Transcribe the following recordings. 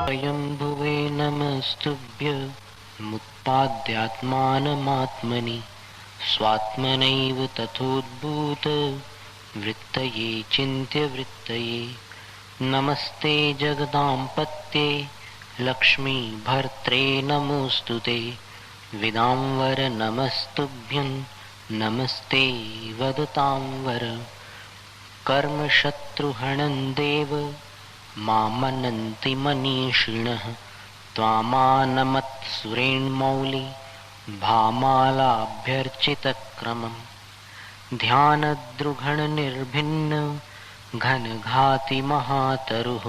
स्वयंभुवे नमस्तुभ्य मुत्पाद्यात्मानमात्मनि स्वात्मनैव तथोद्भूत वृत्तये चिन्त्यवृत्तये। नमस्ते जगदाम्पत्ये लक्ष्मी भर्त्रे नमोऽस्तुते। विदाम्बर नमस्तुभ्यं नमस्ते वदतां वर। कर्मशत्रुहणं देव मामनन्ति मनीषिणः त्वामानमत्सुरेण्मौलि भामालाभ्यर्चितक्रमम्। ध्यानद्रुघणनिर्भिन्न घनघाति महातरुः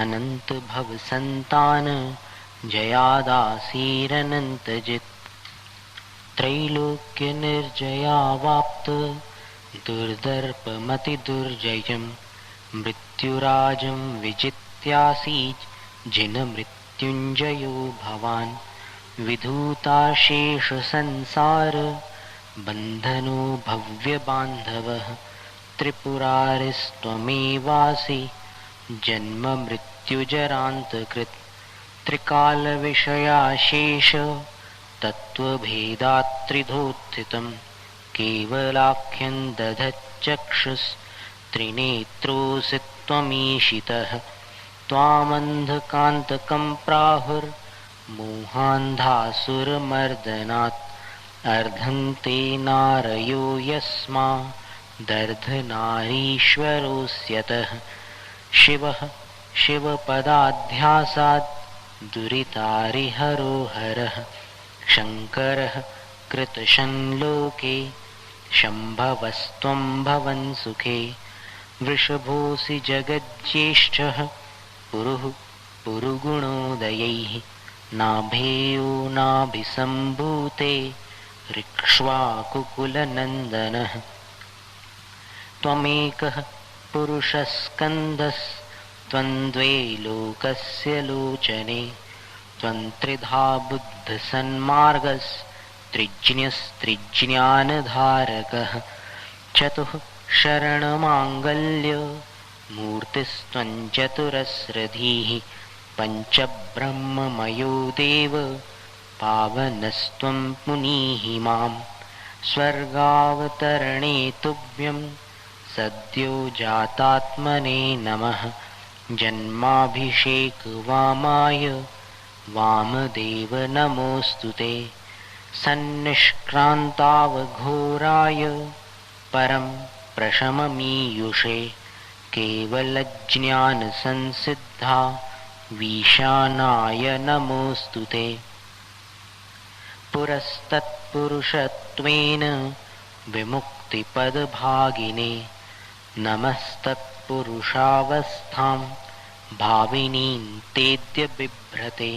अनन्तभवसन्तान जयादासीरनन्तजित्। त्रैलोक्यनिर्जयावाप्त दुर्दर्पमतिदुर्जयं मृत्युराजं विजित्यासीज्जिनमृत्युञ्जयो भवान्। विधूताशेषसंसार बन्धनो भव्यबान्धवः त्रिपुरारिस्त्वमेवासि जन्ममृत्युजरान्तकृत्। त्रिकालविषयाशेष तत्त्वभेदात्त्रिधोत्थितं केवलाख्यं दधच्चक्षुस्त्रिनेत्रोऽसि त्वमीशितः। त्वामन्धकान्तकं प्राहुर्मोहान्धासुरमर्दनात् अर्धं ते नारयो यस्मादर्धनारीश्वरोऽस्यतः। शिवः शिवपदाध्यासात् दुरितारिहरो हरः शङ्करः कृतशन्लोके शम्भवस्त्वं भवन् सुखे। वृषभोऽसि जगज्येष्ठः पुरुः पुरुगुणोदयैः नाभेयो नाभिसम्भूते ऋक्ष्वाकुकुलनन्दनः। त्वमेकः पुरुषस्कन्दस्त्वन्द्वे लोकस्य लोचने त्वं त्रिधा बुद्धसन्मार्गस्त्रिज्ञस्त्रिज्ञानधारकः। चतुः शरणमाङ्गल्य मूर्तिस्त्वं चतुरस्रधीः पञ्चब्रह्ममयो देव पावनस्त्वं पुनीहि माम्। स्वर्गावतरणे तुभ्यं सद्यो जातात्मने नमः। जन्माभिषेकवामाय वामदेव नमोऽस्तुते। सन्निष्क्रान्तावघोराय परं प्रशममीयुषे केवलज्ञानसंसिद्धा वीशानाय नमोऽस्तुते। पुरस्तत्पुरुषत्वेन विमुक्तिपदभागिने नमस्तत्पुरुषावस्थां भाविनीं तेद्य बिभ्रते।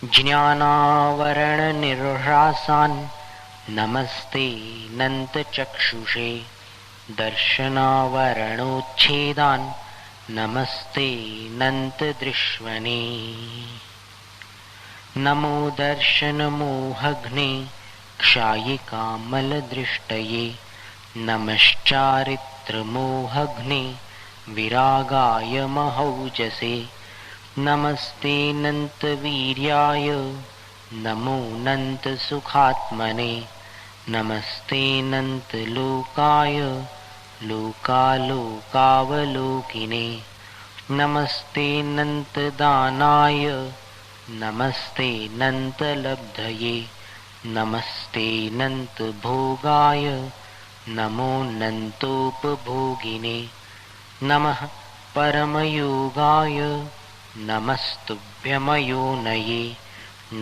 ज्ञानावरणनिर्ह्रासान् नमस्ते नन्तचक्षुषे दर्शनावरणोच्छेदान् नमस्ते नन्तदृश्वने। नमो दर्शनमोहघ्ने क्षायिकामलदृष्टये नमश्चारित्रमोहघ्ने विरागाय महौजसे। नमस्ते नन्तवीर्याय नमो नन्तसुखात्मने नमस्ते नन्तलोकाय लोकालोकावलोकिने। नमस्ते नन्तदानाय नमस्ते नन्तलब्धये नमस्ते नन्तभोगाय नमो नन्तोपभोगिने। नमः परमयोगाय नमस्तुभ्यमयोनये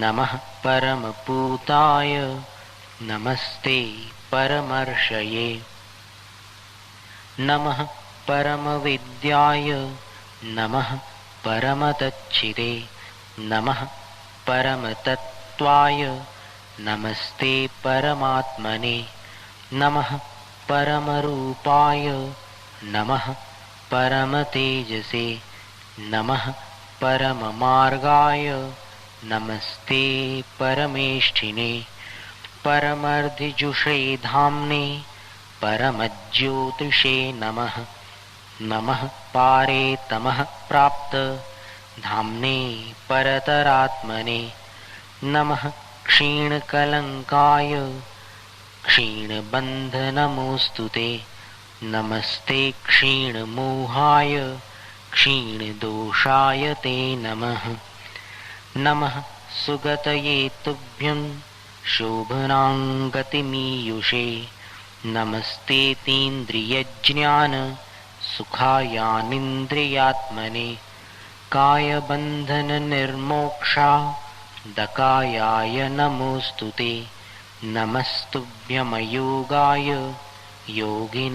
नमः परमपूताय नमस्ते परमर्षये। नमः परमविद्याय नमः परमतच्चिदे नमः परमतत्त्वाय नमस्ते परमात्मने। नमः परमरूपाय नमः परमतेजसे नमः परममार्गाय नमस्ते परमेष्ठिने। परमर्धिजुषे धाम्ने परमज्योतिषे नमः। नमः पारे तमः प्राप्त धाम्ने परतरात्मने नमः क्षीणकलङ्काय क्षीणबन्धनमोऽस्तुते नमस्ते क्षीणमोहाय क्षीणदोषाय ते नमः नमः सुगतये तुभ्यं शोभनाङ्गतिमीयुषे नमस्तेतीन्द्रियज्ञान सुखायानिन्द्रियात्मने कायबन्धननिर्मोक्षा दकायाय नमोऽस्तुते नमस्तुभ्यमयोगाय योगिनामधियोगिने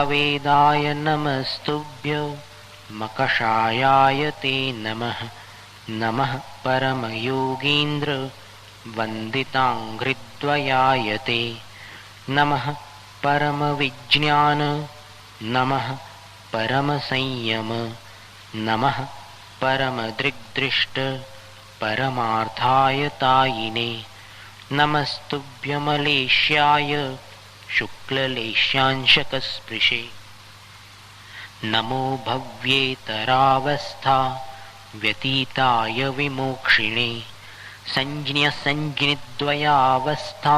अवेदाय नमस्तुभ्य मकषायाय ते नमः नमः परमयोगीन्द्र वन्दिताङ्घ्रिद्वयाय ते नमः परमविज्ञान नमः परमसंयम नमः परमदृग्दृष्ट परमार्थायतायिने नमस्तुभ्यमलेष्याय शुक्ललेशांशकस्पृशे नमो भव्येतरावस्था व्यतीताय विमोक्षिणे संज्ञसंज्ञिद्वयावस्था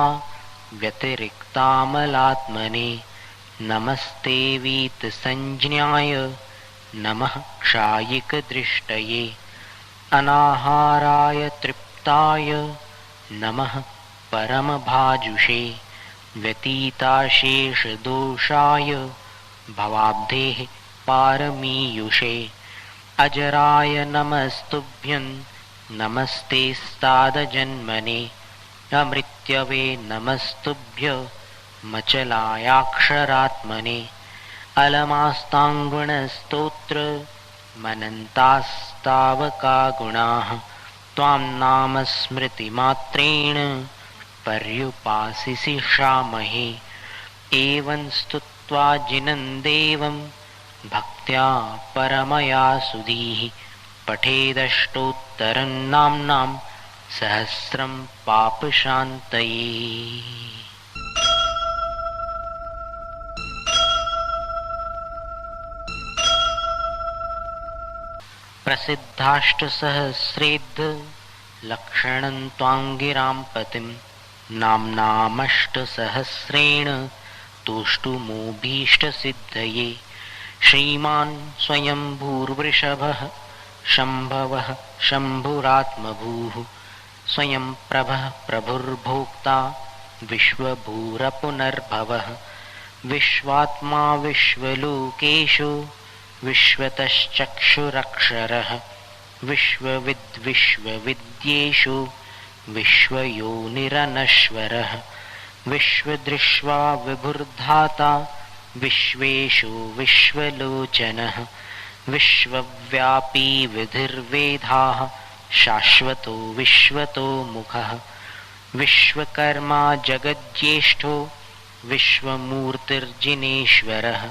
व्यतिरिक्तामलात्मने नमस्ते वीतसंज्ञाय नमः क्षायिकदृष्टये अनाहाराय तृप्ताय नमः परमभाजुषे व्यतीताशेषदोषाय भवाब्धेः पारमीयुषे अजराय नमस्तुभ्यं नमस्तेस्तादजन्मने अमृत्यवे नमस्तुभ्य मचलायाक्षरात्मने अलमास्ताङ्गुणस्तोत्र मनन्तास्तावका गुणाः त्वां नामस्मृतिमात्रेण पर्युपासिषामहे एवं स्तुत्वा जिनं भक्त्या परमया सुधीः पठेदष्टोत्तरं नाम्नां सहस्रं पापशान्तये प्रसिद्धाष्टसहस्रेद्ध लक्षणं त्वाङ्गिरां पतिं नाम्नामष्टसहस्रेण तुष्टुमोभीष्टसिद्धये श्रीमान् स्वयंभूर्वृषभः शम्भवः शम्भुरात्मभूः स्वयं प्रभः प्रभुर्भोक्ता विश्वभूरपुनर्भवः विश्वात्मा विश्वलोकेषु विश्वतश्चक्षुरक्षरः विश्वविद्विश्वविद्येषु विश्वयोनिरनश्वरः विश्वदृष्ट्वा विभुर्धाता विश्वेषु विश्वलोचनः विश्वव्यापी विधिर्वेदाः शाश्वतो विश्वतो मुखः विश्वकर्मा जगज्येष्ठो विश्वमूर्तिर्जिनेश्वरः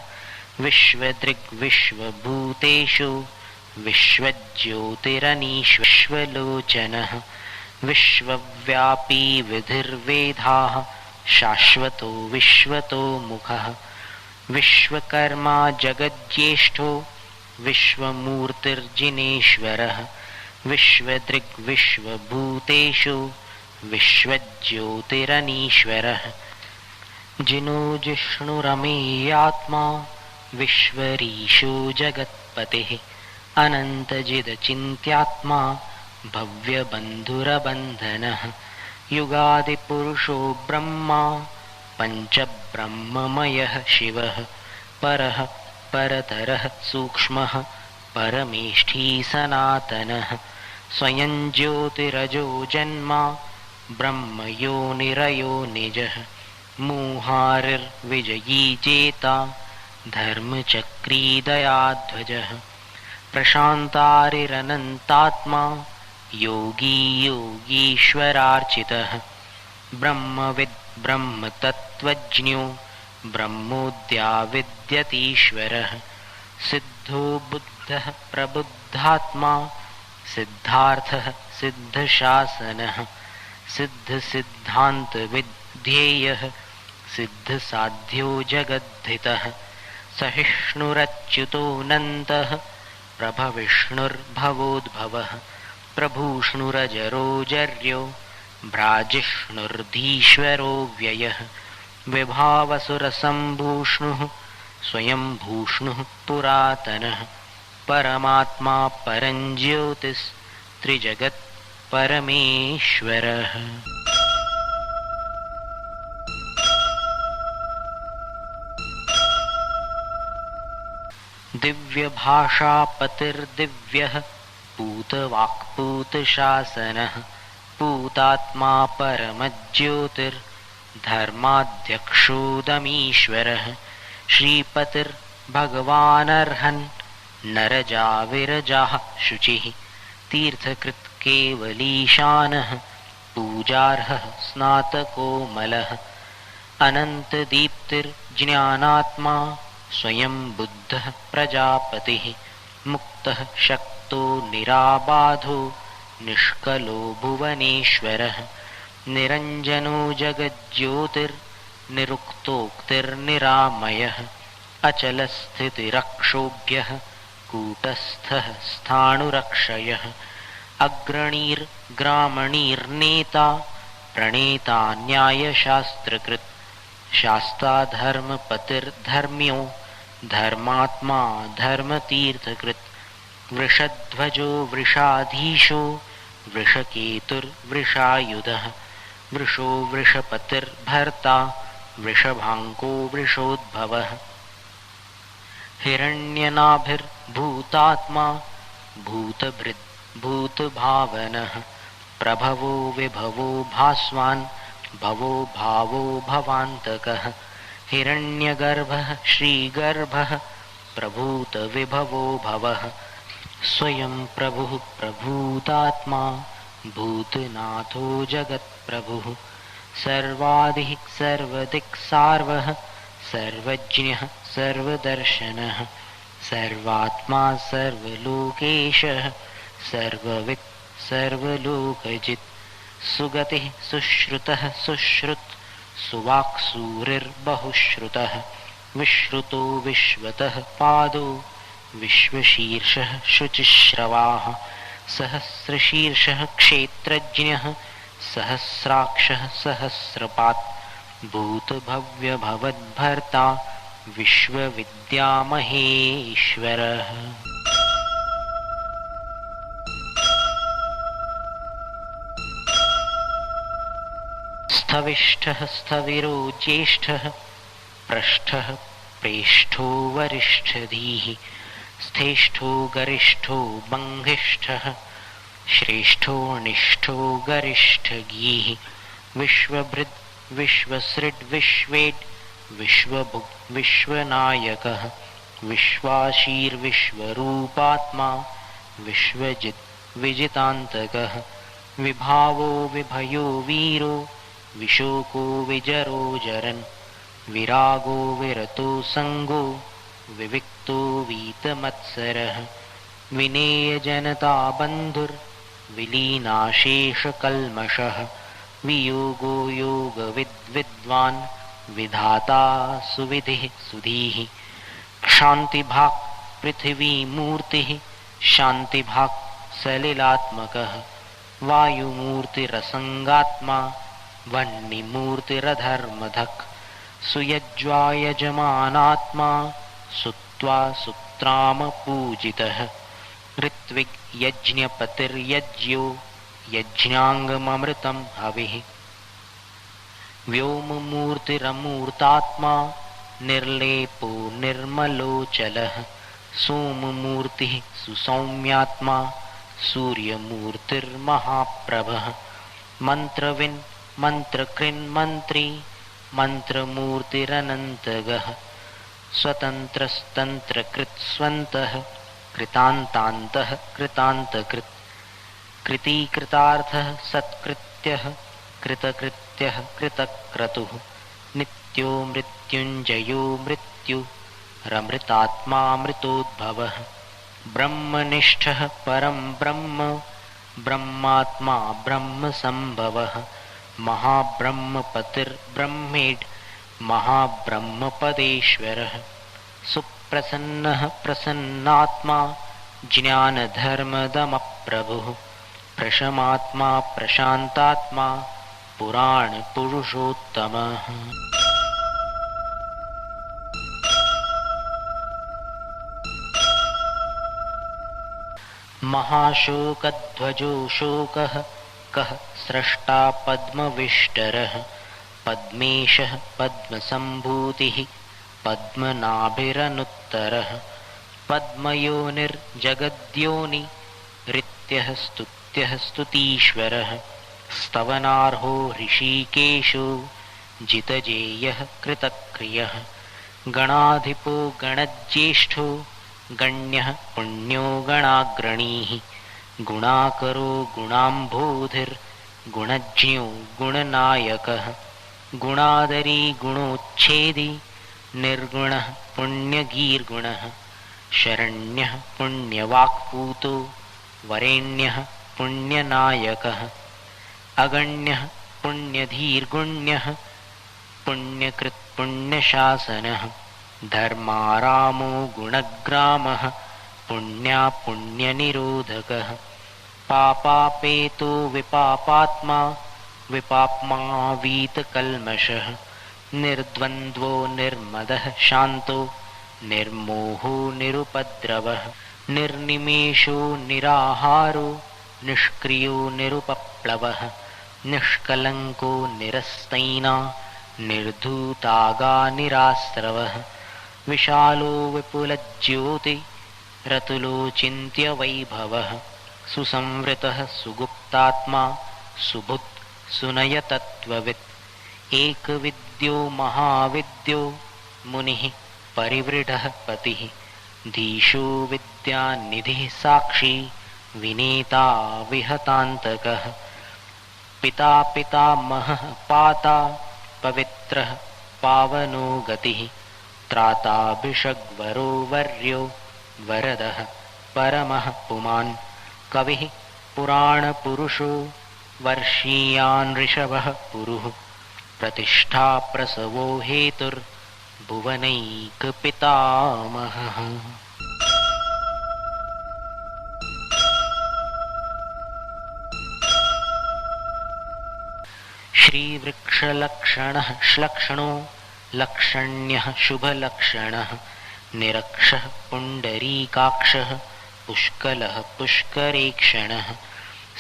विश्वदृग्विश्वभूतेषु विश्वज्योतिरनीश्वरः विश्वव्यापी विधिर्वेदाः शाश्वतो विश्वतो मुखः विश्वकर्मा जगज्येष्ठो विश्वमूर्तिर्जिनेश्वरः विश्वदृग्विश्वभूतेषु विश्वज्योतिरनीश्वरः जिनो जिष्णुरमेयात्मा विश्वरीशो जगत्पतिः अनन्तजिदचिन्त्यात्मा भव्यबन्धुरबन्धनः युगादिपुरुषो ब्रह्मा पञ्चब्रह्ममयः शिवः परः परतरः सूक्ष्मः परमेष्ठी सनातनः स्वयं ज्योतिरजो जन्मा ब्रह्मयोनिरयो निजः मूहारिर्विजयी जेता धर्मचक्री दयाध्वजः प्रशान्तारिरनन्तात्मा योगी योगीश्वरार्चितः ब्रह्मविद् ब्रह्मतत्त्वज्ञो ब्रह्मोऽद्या विद्यतीश्वरः सिद्धो बुद्धः प्रबुद्धात्मा सिद्धार्थः सिद्धशासनः सिद्धसिद्धान्तविध्येयः सिद्धसाध्यो जगद्धितः सहिष्णुरच्युतोऽनन्तः प्रभविष्णुर्भवोद्भवः प्रभूष्णुरजरोजर्यो भ्राजिष्णुर्धीश्वरो व्ययः विभावसुरसम्भूष्णुः स्वयं भूष्णुः पुरातनः परमात्मा परञ्ज्योतिस्त्रिजगत् परमेश्वरः। दिव्यभाषापतिर्दिव्यः पूतवाक्पूतशासनः पूतात्मा परमज्योतिर्धर्माध्यक्षोदमीश्वरः श्रीपतिर्भगवानर्हन् नरजाविरजाः शुचिः तीर्थकृत् केवलीशानः पूजार्हः स्नातकोमलः अनन्तदीप्तिर्ज्ञानात्मा स्वयं बुद्धः प्रजापतिः मुक्तः शक्तो निराबाधो निष्कलो भुवनेश्वरः निरञ्जनो जगज्योतिर्निरुक्तोक्तिर्निरामयः अचलस्थितिरक्षोभ्यः कूटस्थः स्थाणुरक्षयः अग्रणीर्ग्रामणीर्नेता प्रणेता न्यायशास्त्रकृत् शास्ताधर्मपतिर्धर्म्यो धर्मात्मा धर्मतीर्थकृत् वृषध्वजो वृषाधीशो वृषकेतुर्वृषायुधः वृषो वृषपतिर्भर्ता वृषभाङ्को वृषोद्भवः हिरण्यनाभिर्भूतात्मा भूतभृद् भूतभावनः प्रभवो विभवो भास्वान् भवो भावो भवान्तकः हिरण्यगर्भः श्रीगर्भः प्रभूतविभवो भवः स्वयं प्रभुः प्रभूतात्मा भूतनाथो जगत्प्रभुः सर्वादिः सर्वदिक्सार्वः सर्वज्ञः सर्वदर्शनः सर्वात्मा सर्वलोकेशः सर्ववित् सर्वलोकजित् सुगतिः सुश्रुतः सुश्रुत् सुवाक्सूरिर्बहुश्रुतः विश्रुतो विश्वतः पादो विश्वशीर्षः शुचिश्रवाः सहस्रशीर्षः क्षेत्रज्ञः सहस्राक्षः सहस्रपात् भूतभव्यभवद्भर्ता विश्वविद्यामहेश्वरः। स्थविष्ठः स्थविरो ज्येष्ठः पृष्ठः प्रेष्ठो वरिष्ठधीः स्थेष्ठो गरिष्ठो बङ्घिष्ठः श्रेष्ठो निष्ठो गरिष्ठगीः विश्वभृद् विश्वसृड् विश्वेड् विश्वभुक् विश्वनायकः विश्वाशीर्विश्वरूपात्मा विश्वजित् विजितान्तकः विभावो विभयो वीरो विशोको विजरो जरन् विरागो विरतो संगो विविक्तो वीतमत्सरः विनेयजनता बन्धुर्विलीनाशेषकल्मषः वियोगो योगविद्वान् विधाता सुविधिः सुधीः क्षान्तिभाक् पृथिवीमूर्तिः शान्तिभाक् सलिलात्मकः वायुमूर्तिरसङ्गात्मा वह्निमूर्तिरधर्मधक् सुयज्वायजमानात्मा सुत्वा सुत्रामपूजितः ऋत्विग् यज्ञपतिर्यज्ञो यज्ञाङ्गममृतं हविः व्योममूर्तिरमूर्तात्मा निर्लेपो निर्मलोचलः सोममूर्तिः सुसौम्यात्मा सूर्यमूर्तिर्महाप्रभः मन्त्रविन् मन्त्रकृन्मन्त्री मन्त्रमूर्तिरनन्तगः स्वतन्त्रस्तन्त्रकृत्स्वन्तः कृतान्तान्तः कृतान्तकृत् कृतीकृतार्थः सत्कृत्यः कृतकृत्यः कृतक्रतुः नित्यो मृत्युञ्जयो मृत्युरमृतात्मामृतोद्भवः ब्रह्मनिष्ठः परं ब्रह्म ब्रह्मात्मा ब्रह्मसम्भवः महाब्रह्मपतिर्ब्रह्मेड् महाब्रह्मपदेश्वरः सुप्रसन्नः प्रसन्नात्मा ज्ञानधर्मदमप्रभुः प्रशमात्मा प्रशान्तात्मा पुराणपुरुषोत्तमः। महाशोकध्वजो शोकः कः स्रष्टा पद्मविष्टरः पद्मेशः पद्मसम्भूतिः पद्मनाभिरनुत्तरः पद्मयोनिर्जगद्योनि ऋत्यः स्तुत्यः स्तुतीश्वरः स्तवनार्हो ऋषिकेशो जितजेयः कृतक्रियः गणाधिपो गणज्येष्ठो गण्यः पुण्यो गणाग्रणीः गुणाकरो गुणाम्भोधिर्गुणज्ञो गुणनायकः गुणादरी गुणोच्छेदी निर्गुणः पुण्यगीर्गुणः शरण्यः पुण्यवाक्पूतो वरेण्यः पुण्यनायकः अगण्यः पुण्यधीर्गुण्यः पुण्यकृत् पुण्यशासनः धर्मारामो गुणग्रामः पुण्या पुण्यनिरोधकः पापापेतो विपापात्मा विपाप्मा वीतकल्मषः निर्द्वन्द्वो निर्मदः शान्तो निर्मोहो निरुपद्रवः निर्निमेषो निराहारो निष्क्रियो निरुपप्लवः निष्कलङ्को निरस्तैना निर्धूतागा निरास्रवः विशालो विपुलज्योति रतुलो चिन्त्यवैभवः सुसंवृतः सुगुप्तात्मा सुबुद् सुनयतत्त्ववित् एकविद्यो महाविद्यो मुनिः परिवृढः पतिः धीशो विद्यानिधिः साक्षी विनेता विहतान्तकः पिता पितामहः पाता पवित्रः पावनो गतिः त्राता भिषग्वरो वर्यो वरदः परमः पुमान् कविः पुराणपुरुषो वर्षीयान् ऋषभः पुरुः प्रतिष्ठा प्रसवो हेतुर्भुवनैकपितामहः। श्रीवृक्षलक्षणः श्लक्षणो लक्षण्यः शुभलक्षणः निरक्षः पुण्डरीकाक्षः पुष्कलः पुष्करेक्षणः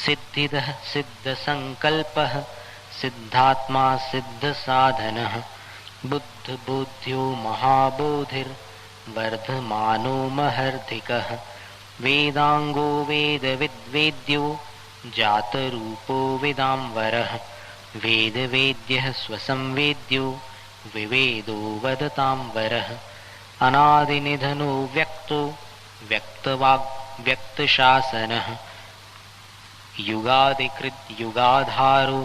सिद्धिदः सिद्धसङ्कल्पः सिद्धात्मा सिद्धसाधनः बुद्धबोध्यो महाबोधिर्वर्धमानो महर्धिकः वेदाङ्गो वेदविद्वेद्यो जातरूपो विदाम्बरः वेदवेद्यः स्वसंवेद्यो विवेदो वदताम्बरः अनादिनिधनो व्यक्तो व्यक्तवाग् व्यक्तशासनः युगादिकृत् युगाधारो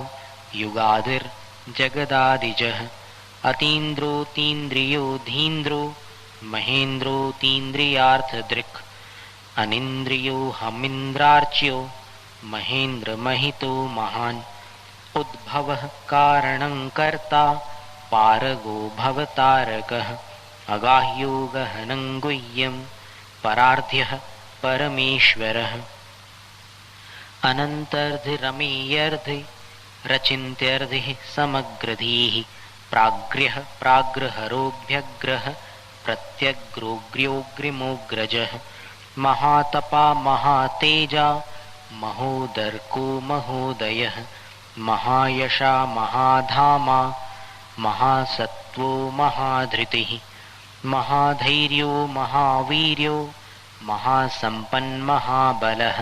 युगादिर्जगदादिजः अतीन्द्रोतीन्द्रियो धीन्द्रो महेन्द्रोतीन्द्रियार्थदृक् अनिन्द्रियो हमिन्द्रार्च्यो महेन्द्रमहितो महान् उद्भवः कारणं कर्ता पारगो भवतारकः अगाह्यो गहनं गुह्यं परार्ध्यः परमेश्वरः अनन्तर्धिरमेयर्धि रचिन्त्यर्धिः समग्रधीः प्राग्र्यः प्राग्रहरोऽभ्यग्रः प्रत्यग्रोऽग्र्योऽग्रिमोऽग्रजः महातपा महातेजा महोदर्को महोदयः महायशा महाधामा महासत्त्वो महाधृतिः महाधैर्यो महावीर्यो महासम्पन्महाबलः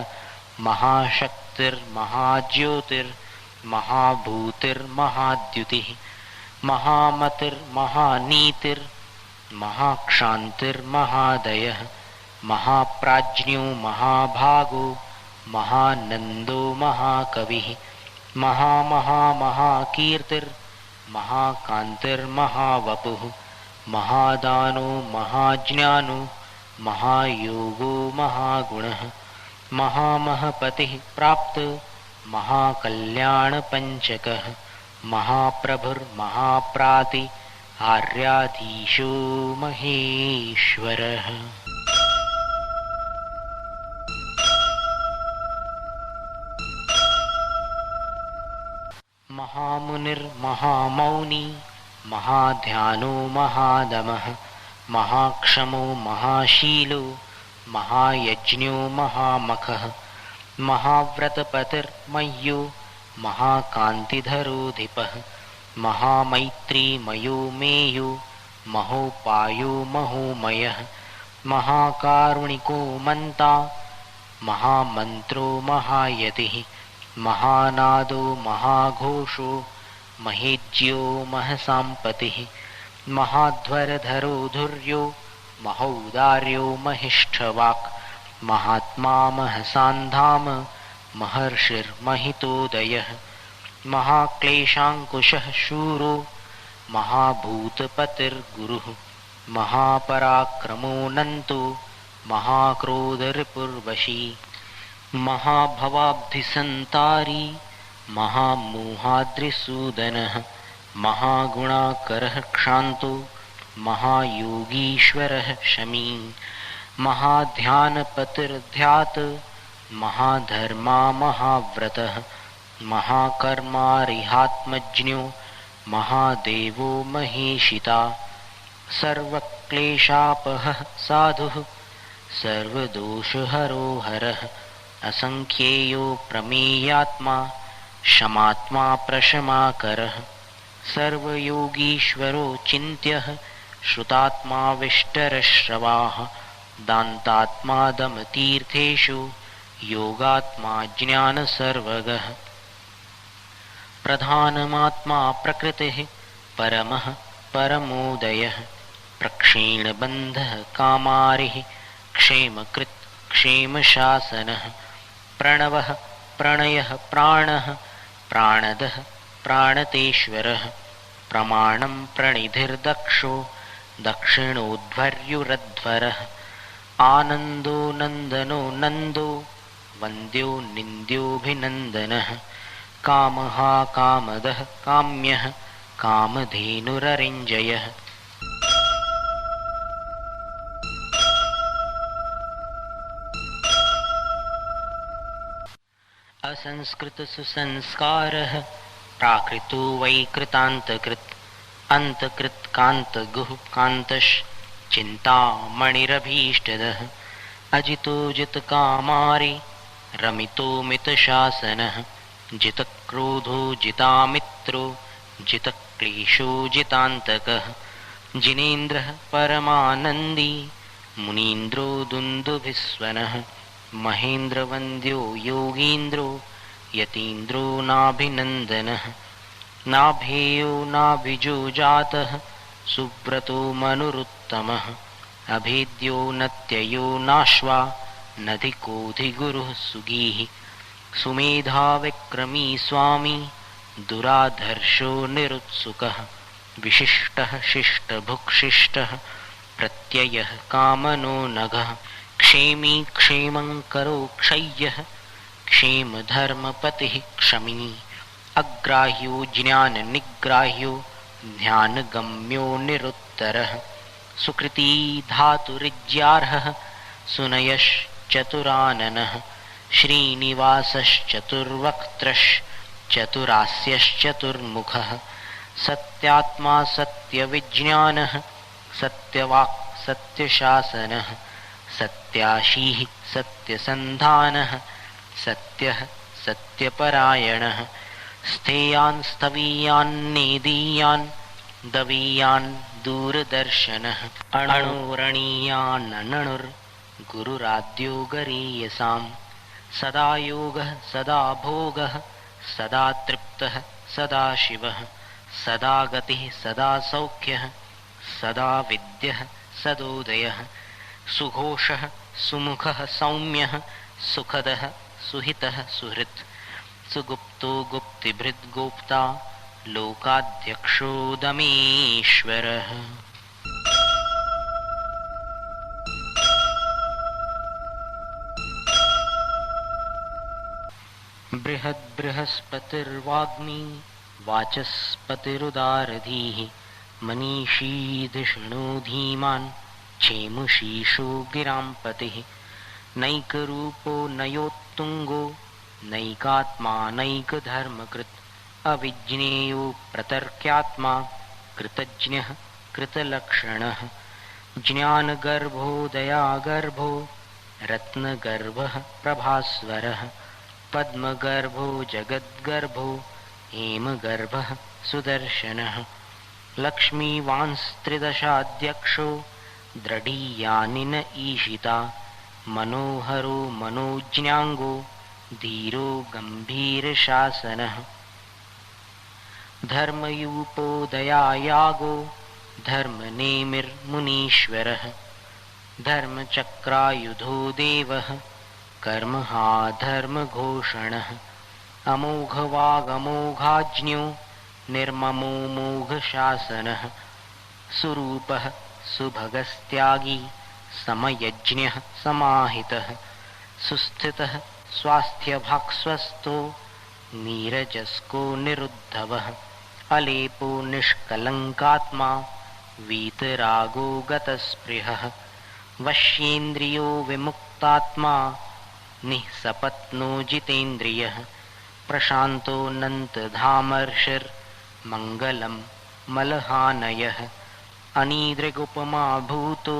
महाशक्तिर्महाज्योतिर्महाभूतिर्महाद्युतिः महामतिर्महानीतिर्महाक्षान्तिर्महादयः महाप्राज्ञो महाभागो महानन्दो महाकविः महाकीर्तिर्महाकान्तिर्महावपुः महादानो महाज्ञानो महायोगो महागुणः महामहपतिः प्राप्त महाकल्याणपञ्चकः महाप्रभुर्महाप्राति आर्याधीशो महेश्वरः। महामुनिर्महामौनी महाध्यानो महादमः महाक्षमो महाशीलो महायज्ञो महामखः महाव्रतपतिर्मह्यो महाकान्तिधरोऽधिपः महामैत्रीमयो मेयो महोपायो महोमयः महाकारुणिको मन्ता महामन्त्रो महायतिः महानादो महाघोषो महेज्यो महसाम्पतिः महाध्वरधरो धुर्यो महौदार्यो महिष्ठवाक् महात्मा महसान्धाम महर्षिर्महितोदयः महाक्लेशाङ्कुशः शूरो महाभूतपतिर्गुरुः महापराक्रमोऽनन्तो महाक्रोधरिपुर्वशी महाभवाब्धिसन्तारी महामोहाद्रिसूदनः महागुणाकरः क्षान्तो महायोगीश्वरः शमी महाध्यानपतिर्ध्यात महाधर्मा महाव्रतः महाकर्मारिहात्मज्ञो महादेवो महेशिता सर्वक्लेशापहः साधुः सर्वदोषहरो हरः असंख्येयो प्रमेयात्मा क्षमात्मा प्रशमाकरः सर्वयोगीश्वरो चिन्त्यः श्रुतात्मा विष्टरश्रवाः दान्तात्मा दमतीर्थेषु योगात्मा ज्ञानसर्वगः प्रधानमात्मा प्रकृतिः परमः परमोदयः प्रक्षीणबन्धः कामारिः क्षेमकृत् क्षेमशासनः प्रणवः प्रणयः प्राणः प्राणदः प्राणतेश्वरः प्रमाणं प्रणिधिर्दक्षो दक्षिणोध्वर्युरध्वरः आनन्दो नन्दनो नन्दो वन्द्यो निन्द्योऽभिनन्दनः कामः कामदः काम्यः कामधेनुररिञ्जयः असंस्कृतसुसंस्कारः प्राकृतो वै कृतान्तकृत् अन्तकृत् कान्तगुः कान्तश्चिन्तामणिरभीष्टदः अजितो जितकामारि रमितो मितशासनः जितक्रोधो जितामित्रो जितक्लेशो जितान्तकः जिनेन्द्रः परमानन्दी मुनीन्द्रो दुन्दुभिस्वनः महेन्द्रवन्द्यो योगीन्द्रो यतीन्द्रो नाभिनन्दनः नाभेयो नाभिजो जातः सुव्रतो मनुरुत्तमः अभेद्यो नत्ययो नाश्वा नधिकोऽधिगुरुः सुगीः सुमेधाविक्रमी स्वामी दुराधर्षो निरुत्सुकः विशिष्टः शिष्टभुक्शिष्टः प्रत्ययः कामनो नघः क्षेमी क्षेमङ्करो क्षय्यः क्षेमधर्मपतिः क्षमी अग्राह्यो ज्ञाननिग्राह्यो ध्यानगम्यो निरुत्तरः सुकृती धातुरिज्यार्हः सुनयश्चतुराननः श्रीनिवासश्चतुर्वक्त्रश्चतुरास्यश्चतुर्मुखः सत्यात्मा सत्यविज्ञानः सत्यवाक् सत्यशासनः सत्याशीः सत्यसन्धानः सत्यः सत्यपरायणः स्थेयान् स्थवीयान् नेदीयान् दवीयान् दूरदर्शनः अणुरणीयानणुर्गुरुराद्यो गरीयसाम् सदा योगः सदा भोगः सदा तृप्तः सदा शिवः सदा गतिः सदा सौख्यः सदा विद्यः सदोदयः सुघोषः सुमुखः सौम्यः सुखदः सुहितः सुहृत् सुगुप्तो गुप्तिभृद्गोप्ता लोकाध्यक्षो दमेश्वरः बृहद्बृहस्पतिर्वाग्मी वाचस्पतिरुदारधीः मनीषी धिषणो धीमान् क्षेमुशीशो गिराम्पतिः नैकरूपो नयोत्तुङ्गो नैकात्मा नैकधर्मकृत् अविज्ञेयो प्रतर्क्यात्मा कृतज्ञः कृतलक्षणः ज्ञानगर्भो दयागर्भो रत्नगर्भः प्रभास्वरः पद्मगर्भो जगद्गर्भो हेमगर्भः सुदर्शनः लक्ष्मीवांस्त्रिदशाध्यक्षो द्रढीयानिन ईशिता मनोहरो मनोज्ञाङ्गो धीरो गम्भीरशासनः धर्मयूपो दयायागो धर्मनेमिर्मुनीश्वरः धर्मचक्रायुधो देवः कर्महा धर्मघोषणः अमोघवागमोघाज्ञो निर्ममो मोघशासनः सुरूपः सुभगस्त्यागी समयज्ञः समाहितः सुस्थितः स्वास्थ्यभाक्स्वस्थो नीरजस्को निरुद्धवः अलेपो निष्कलङ्कात्मा वीतरागो गतस्पृहः वश्येन्द्रियो विमुक्तात्मा निःसपत्नो जितेन्द्रियः प्रशान्तोऽनन्तधामर्षिर्मङ्गलं मलहानयः अनीदृगुपमा भूतो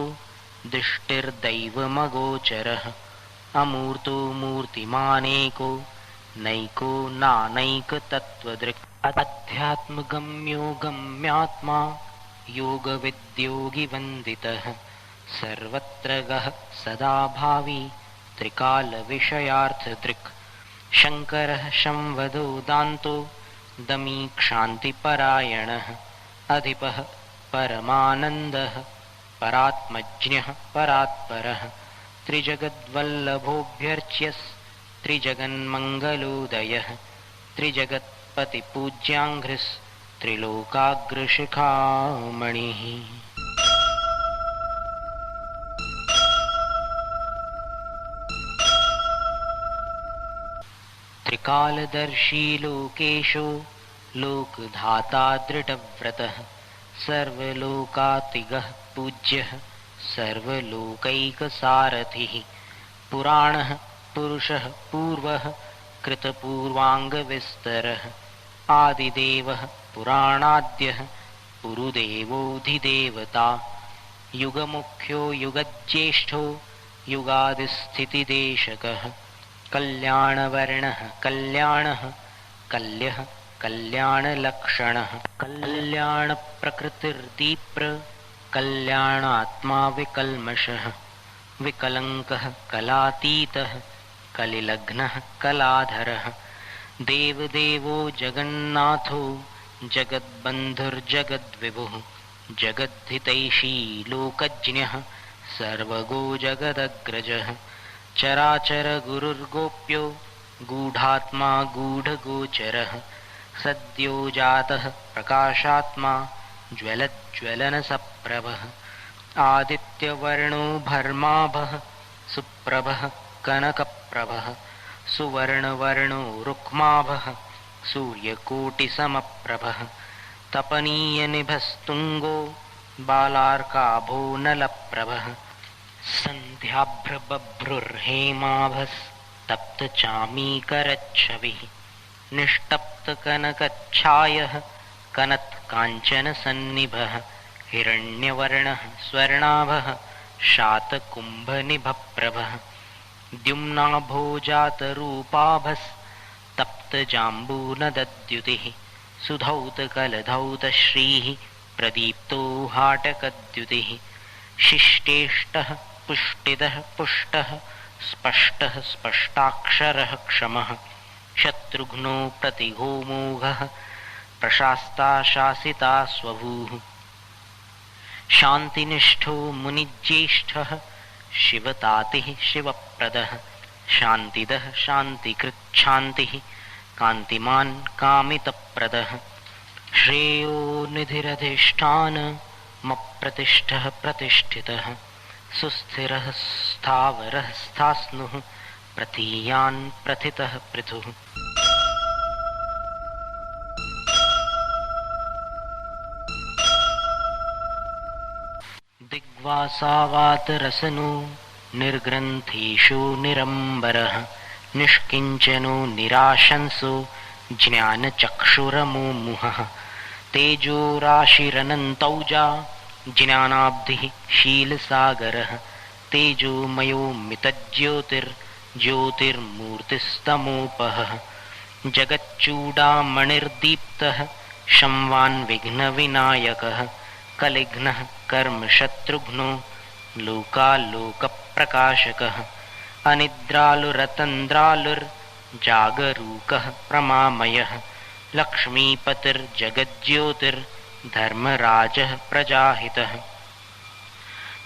दिष्टिर्दैवमगोचरः अमूर्तो मूर्तिमानेको नैको नानैकतत्त्वदृक् अध्यात्मगम्यो गम्यात्मा योगविद्योगिवन्दितः सर्वत्र गः सदा भावी त्रिकालविषयार्थदृक् शङ्करः संवदो दान्तो दमी क्षान्तिपरायणः अधिपः परमानन्दः परात्मज्ञः परात्परः त्रिजगद्वल्लभोऽभ्यर्च्यस्त्रिजगन्मङ्गलोदयः त्रिजगत्पतिपूज्याङ्घ्रिस्त्रिलोकाग्रशिखामणिः त्रिकालदर्शी लोकेशो लोकधाता दृढव्रतः सर्वलोकातिगः पूज्यः सर्वलोकैकसारथिः पुराणः पुरुषः पूर्वः कृतपूर्वाङ्गविस्तरः आदिदेवः पुराणाद्यः पुरुदेवोऽधिदेवता युगमुख्यो युगज्येष्ठो युगादिस्थितिदेशकः कल्याणवर्णः कल्याणः कल्यः कल्याणलक्षणः कल्याणप्रकृतिर्दीप्र कल्याणात्मा विकल्मषः विकलङ्कः कलातीतः कलिलग्नः कलाधरः देवदेवो जगन्नाथो जगद्बन्धुर्जगद्विभुः जगद्धितैषी लोकज्ञः सर्वगो जगदग्रजः चराचरगुरुर्गोप्यो गूढात्मा गूढगोचरः सद्यो जातः प्रकाशात्मा ज्वलज्वलनसप्रभः आदित्यवर्णो भर्माभः सुप्रभः कनकप्रभः सुवर्णवर्णो रुक्माभः सूर्यकोटिसमप्रभः तपनीयनिभस्तुङ्गो बालार्काभो नलप्रभः सन्ध्याभ्रबभ्रुर्हेमाभस्तप्तचामीकरच्छविः निष्तप्तकनकच्छायः कनत्काञ्चनसन्निभः हिरण्यवर्णः स्वर्णाभः शातकुम्भनिभप्रभः द्युम्नाभोजातरूपाभस्तप्तजाम्बूनदद्युतिः सुधौतकलधौतश्रीः प्रदीप्तो हाटकद्युतिः शिष्टेष्टः पुष्टिदः पुष्टः स्पष्टः स्पष्टाक्षरः क्षमः शत्रुघ्नो प्रतिघोमोघः प्रशास्ता शासिता स्वभूः शान्तिनिष्ठो मुनिज्येष्ठः शिवतातिः शिवप्रदः शान्तिदः शान्तिकृच्छान्तिः कान्तिमान् कामितप्रदः श्रेयो निधिरधिष्ठानमप्रतिष्ठः प्रतिष्ठितः सुस्थिरः स्थावरः स्थास्नुः प्रतीयान् प्रथितः पृथुः दिग्वासावातरसनो निर्ग्रन्थेषु निरम्बरः निष्किञ्चनो निराशंसो ज्ञानचक्षुरमुमुहः तेजोराशिरनन्तौजा ज्ञानाब्धिः शीलसागरः तेजोमयोमितज्योतिर्ज्योतिर्मूर्तिस्तमोपहः जगच्चूडामणिर्दीप्तः शंवान् विघ्नविनायकः कलिघ्नः कर्मशत्रुघ्नो लोकालोकप्रकाशकः अनिद्रालुरतन्द्रालुर्जागरूकः प्रमामयः लक्ष्मीपतिर्जगज्योतिर्धर्मराजः प्रजाहितः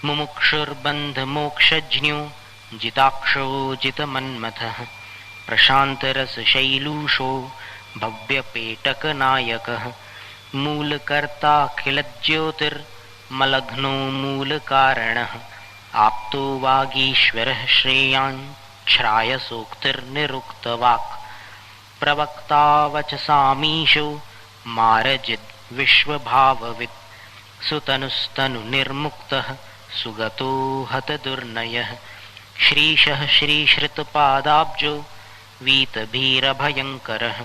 मुमुक्षुर्बन्धमोक्षज्ञो जिताक्षो जितमन्मथः प्रशान्तरसशैलूषो भव्यपेटकनायकः मूलकर्ताखिलज्योतिर्मलघ्नो मूलकारणः आप्तो वागीश्वरः श्रेयान् श्रायसोक्तिर्निरुक्तवाक् प्रवक्ता वचसामीशो मारजिद् विश्वभाववित् सुतनुस्तनुनिर्मुक्तः सुगतो हतदुर्नयः श्रीशः श्रीश्रितपादाब्जो वीतभीरभयङ्करः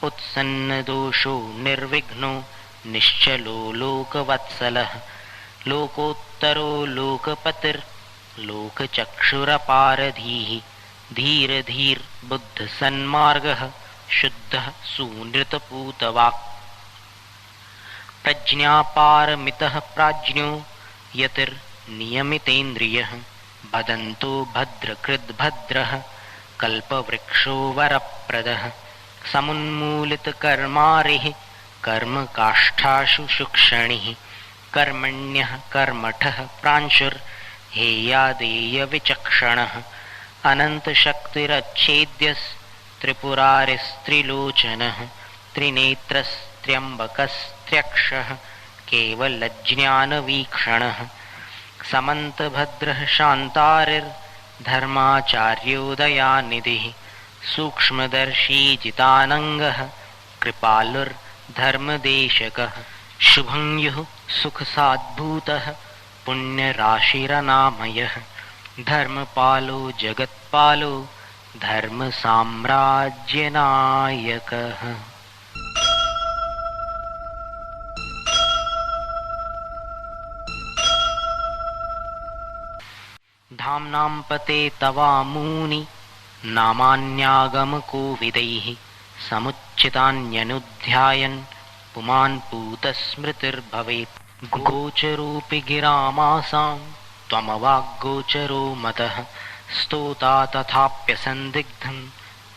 उत्सन्नदोषो निर्विघ्नो निश्चलो लोकवत्सलः लोकोत्तरो लोकपतिर्लोकचक्षुरपारधीः धीरधीर्बुद्धसन्मार्गः शुद्धः सूनृतपूतवाक् प्रज्ञापारमितः प्राज्ञो यतिर्नियमितेन्द्रियः भदन्तो भद्रकृद्भद्रः कल्पवृक्षो वरप्रदः समुन्मूलितकर्मारिः कर्मकाष्ठासु सुक्षणिः कर्मण्यः कर्मठः प्रांशुर्हेयादेयविचक्षणः अनन्तशक्तिरच्छेद्यस्त्रिपुरारिस्त्रिलोचनः त्रिनेत्रस्त्र्यम्बकस्त्र्यक्षः केवलज्ञानवीक्षणः समन्तभद्रः शान्तारिर्धर्माचार्योदयानिधिः सूक्ष्मदर्शी जितानङ्गः कृपालुर्धर्मदेशकः शुभंयुः सुखसाद्भूतः पुण्यराशिरनामयः धर्मपालो जगत्पालो धर्मसाम्राज्यनायकः। धाम्नां पते तवामूनि नामान्यागमकोविदैः समुच्चितान्यनुध्यायन् पुमान् पूतस्मृतिर्भवेत् गोचरोऽपि गिरामासां त्वमवाग्गोचरो मतः स्तोता तथाप्यसन्दिग्धं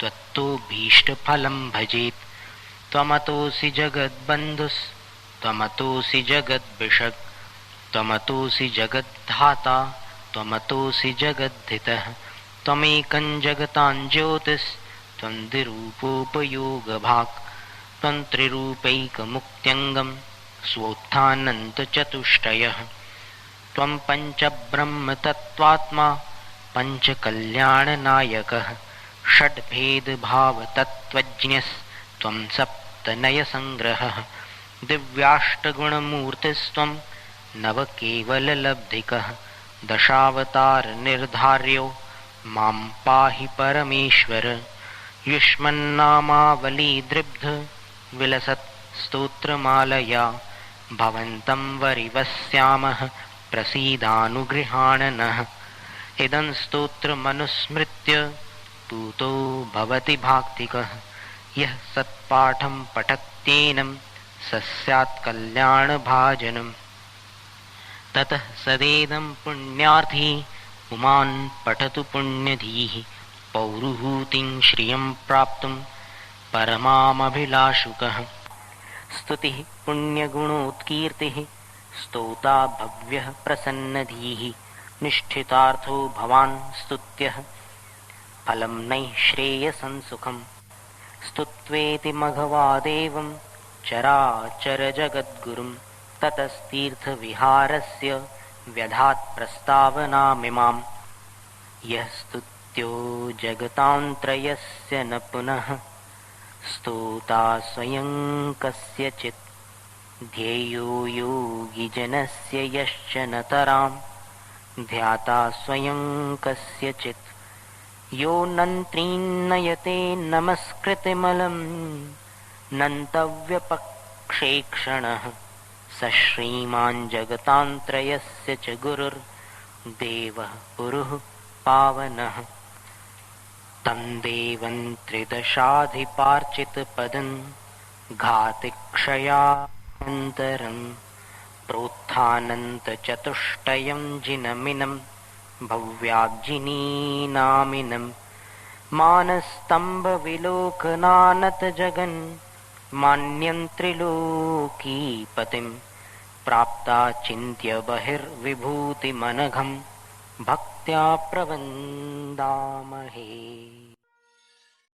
त्वत्तो भीष्टफलं भजेत् त्वमतोऽसि जगद्बन्धुस्त्वमतोऽसि जगद्विषक् त्वमतोऽसि जगद्धाता त्वमतोऽसि जगद्धितः त्वमेकं जगतां ज्योतिस्त्वं द्विरूपोपयोगभाक् त्वं त्रिरूपैकमुक्त्यङ्गं स्वोत्थानन्तचतुष्टयः त्वं पञ्चब्रह्मतत्त्वात्मा पञ्चकल्याणनायकः षड्भेदभावतत्त्वज्ञस्त्वं सप्तनयसङ्ग्रहः दिव्याष्टगुणमूर्तिस्त्वं नवकेवललब्धिकः दशावतारनिर्धार्यो मां पाहि परमेश्वर युष्मन्नामावलीदृग्ध विलसत् स्तोत्रमालया भवन्तं वरिवस्यामः प्रसीदानुगृहाणनः इदं स्तोत्रमनुस्मृत्य पूतो भवति भाक्तिकः यः सत्पाठं पठत्येनं स स्यात् कल्याणभाजनम् ततः सदेदं पुण्यार्थी पुमान् पठतु पुण्यधीः पौरुहूतिं श्रियं प्राप्तुं परमामभिलाषुकः स्तुतिः पुण्यगुणोत्कीर्तिः स्तोता भव्यः प्रसन्नधीः निष्ठितार्थो भवान् स्तुत्यः फलं नैश्रेयसं सुखम् स्तुत्वेति मघवादेवं चराचरजगद्गुरुं ततस्तीर्थविहारस्य व्यधात् प्रस्तावनामिमां यः स्तुत्यो जगतान्त्रयस्य न पुनः स्तोता स्वयं कस्यचित् ध्येयो योगिजनस्य यश्च न तरां ध्याता स्वयं कस्यचित् यो नन्त्रीन्नयते नमस्कृतिमलं नन्तव्यपक्षेक्षणः स श्रीमान् जगतान्त्रयस्य च गुरुर्देवः पुरुः पावनः तं देवं त्रिदशाधिपार्चितपदं घातिक्षयानन्तरं प्रोत्थानन्तचतुष्टयं जिनमिनं भव्याब्जिनीनामिनं मानस्तम्भविलोकनानतजगन् मान्यं त्रिलोकीपतिं प्राप्ता चिन्त्य बहिर्विभूतिमनघं भक्त्या प्रवन्दामहे।